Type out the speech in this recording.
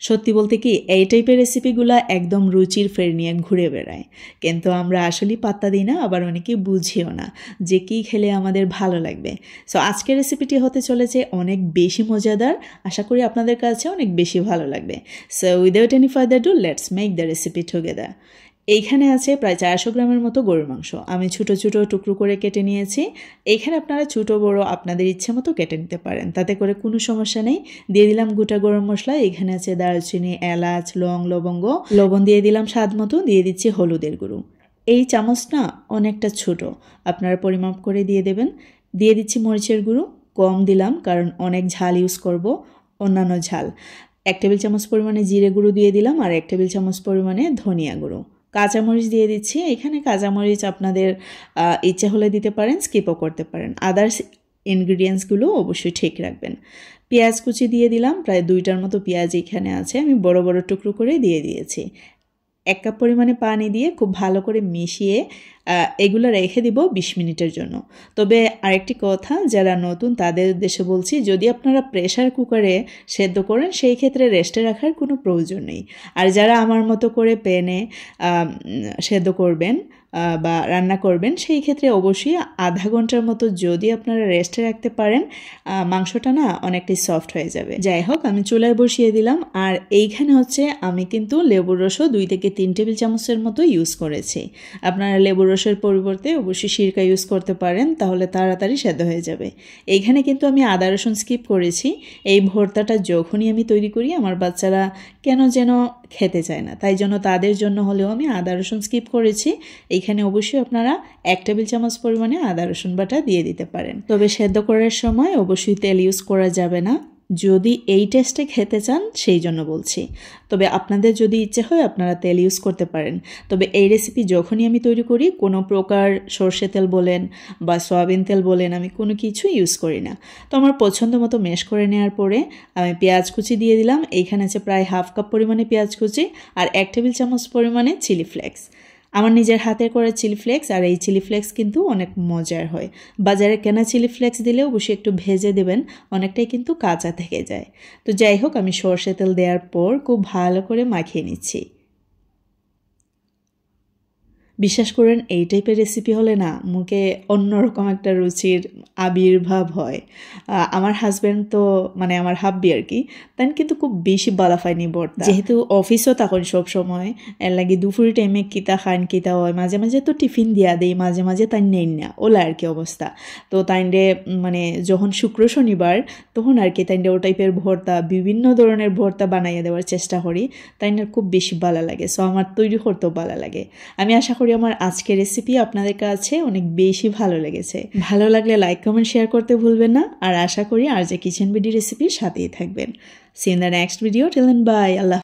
সত্যি বলতে কি এই টাইপের রেসিপিগুলো একদম রুচির ফের নিয়ে ঘুরে বেড়ায়, কিন্তু আমরা আসলেই পাত্তা দিই না, আবার অনেকে বুঝিও না যে কী খেলে আমাদের ভালো লাগবে। সো আজকের রেসিপিটি হতে চলেছে অনেক বেশি মজাদার, আশা করি আপনাদের কাছে অনেক বেশি ভালো লাগবে। So without any further do let's make the recipe together. এইখানে আছে প্রায় 400 গ্রামের মতো গরুর মাংস, আমি ছোটো ছোটো টুকরো করে কেটে নিয়েছি। এইখানে আপনারা ছোটো বড়ো আপনাদের ইচ্ছে মতো কেটে নিতে পারেন, তাতে করে কোনো সমস্যা নেই। দিয়ে দিলাম গোটা গরম মশলা, এখানে আছে দারচিনি, এলাচ, লং, লবঙ্গ, লবণ দিয়ে দিলাম স্বাদ মতো, দিয়ে দিচ্ছি হলুদের গুঁড়ো। এই চামচটা অনেকটা ছোট, আপনারা পরিমাপ করে দিয়ে দেবেন। দিয়ে দিচ্ছি মরিচের গুঁড়ো, কম দিলাম কারণ অনেক ঝাল ইউজ করব, অন্যান্য ঝাল। 1 টেবিল চামচ পরিমাণে জিরে গুঁড়ো দিয়ে দিলাম, আর 1 টেবিল চামচ পরিমাণে ধনিয়া গুঁড়ো। কাঁচামরিচ দিয়ে দিচ্ছি, এখানে কাঁচামরিচ আপনাদের ইচ্ছে হলে দিতে পারেন, স্কিপও করতে পারেন। আদার্স ইনগ্রিডিয়েন্টসগুলো অবশ্যই ঠিক রাখবেন। পেঁয়াজ কুচি দিয়ে দিলাম, প্রায় 2টার মতো পেঁয়াজ এখানে আছে, আমি বড় বড় টুকরো করে দিয়ে দিয়েছি। 1 কাপ পরিমাণে পানি দিয়ে খুব ভালো করে মিশিয়ে এগুলো রেখে দিব 20 মিনিটের জন্য। তবে আরেকটি কথা, যারা নতুন তাদের উদ্দেশ্যে বলছি, যদি আপনারা প্রেসার কুকারে সেদ্ধ করেন সেই ক্ষেত্রে রেস্টে রাখার কোনো প্রয়োজন নেই। আর যারা আমার মতো করে প্যানে সেদ্ধ করবেন বা রান্না করবেন, সেই ক্ষেত্রে অবশ্যই আধা ঘন্টার মতো যদি আপনারা রেস্টে রাখতে পারেন, মাংসটা না অনেকটাই সফট হয়ে যাবে। যাই হোক, আমি চুলায় বসিয়ে দিলাম। আর এইখানে হচ্ছে আমি কিন্তু লেবুর রসও 2 থেকে 3 টেবিল চামচের মতো ইউজ করেছি। আপনারা লেবুর রসের পরিবর্তে অবশ্যই সিরকা ইউজ করতে পারেন, তাহলে তাড়াতাড়ি সেদ্ধ হয়ে যাবে। এইখানে কিন্তু আমি আদা রসুন স্কিপ করেছি। এই ভর্তাটা যখনই আমি তৈরি করি আমার বাচ্চারা কেন যেন খেতে চায় না, তাই জন্য তাদের জন্য হলেও আমি আদা রসুন স্কিপ করেছি। এইখানে অবশ্যই আপনারা 1 টেবিল চামচ পরিমাণে আদা রসুন বাটা দিয়ে দিতে পারেন। তবে সেদ্ধ করার সময় অবশ্যই তেল ইউজ করা যাবে না, যদি এই টেস্টে খেতে চান সেই জন্য বলছি। তবে আপনাদের যদি ইচ্ছে হয় আপনারা তেল ইউজ করতে পারেন। তবে এই রেসিপি যখনই আমি তৈরি করি কোনো প্রকার সর্ষে তেল বলেন বা সয়াবিন তেল বলেন, আমি কোনো কিছু ইউজ করি না। তো আমার পছন্দ মতো ম্যাশ করে নেওয়ার পরে আমি পেঁয়াজ কুচি দিয়ে দিলাম। এইখানে আছে প্রায় 1/2 কাপ পরিমাণে পেঁয়াজ কুচি আর 1 টেবিল চামচ পরিমাণে চিলি ফ্লেক্স। আমার নিজের হাতে করা চিলি ফ্লেক্স, আর এই চিলি ফ্লেক্স কিন্তু অনেক মজার হয়। বাজারে কেনা চিলি ফ্লেক্স দিলে অবশ্যই একটু ভেজে দেবেন, অনেকটাই কিন্তু কাঁচা থেকে যায়। তো যাই হোক, আমি সরষে তেল দেওয়ার পর খুব ভালো করে মাখিয়ে নিচ্ছি। বিশ্বাস করেন এই টাইপের রেসিপি হলে না মুখে অন্যরকম একটা রুচির আবির্ভাব হয়। আমার হাজব্যান্ড তো মানে আমার হাব্বি আর কি, তাই কিন্তু খুব বেশি বালাফাইনি ভর্তা, যেহেতু অফিসও তখন সব সময় এর লাগে দুপুরের টাইমে কিতা খান কিতা হয়, মাঝে মাঝে তো টিফিন দিয়া দেই, মাঝে মাঝে তাই নেই না, ওলা আর কি অবস্থা। তো তাইন্ডে মানে যখন শুক্র শনিবার তখন আর কি তাইন্ডে ও টাইপের ভর্তা, বিভিন্ন ধরনের ভর্তা বানাইয়া দেওয়ার চেষ্টা করি, তাইন্ডে খুব বেশি ভালো লাগে। সো আমার তৈরি করতেও ভালো লাগে। আমি আশা করি আমার আজকের রেসিপি আপনাদের কাছে অনেক বেশি ভালো লেগেছে। ভালো লাগলে লাইক কমেন্ট শেয়ার করতে ভুলবেন না। আর আশা করি আর যে কিচেন বিডি রেসিপির সাথেই থাকবেন। See in the next video. Till then bye. Allah.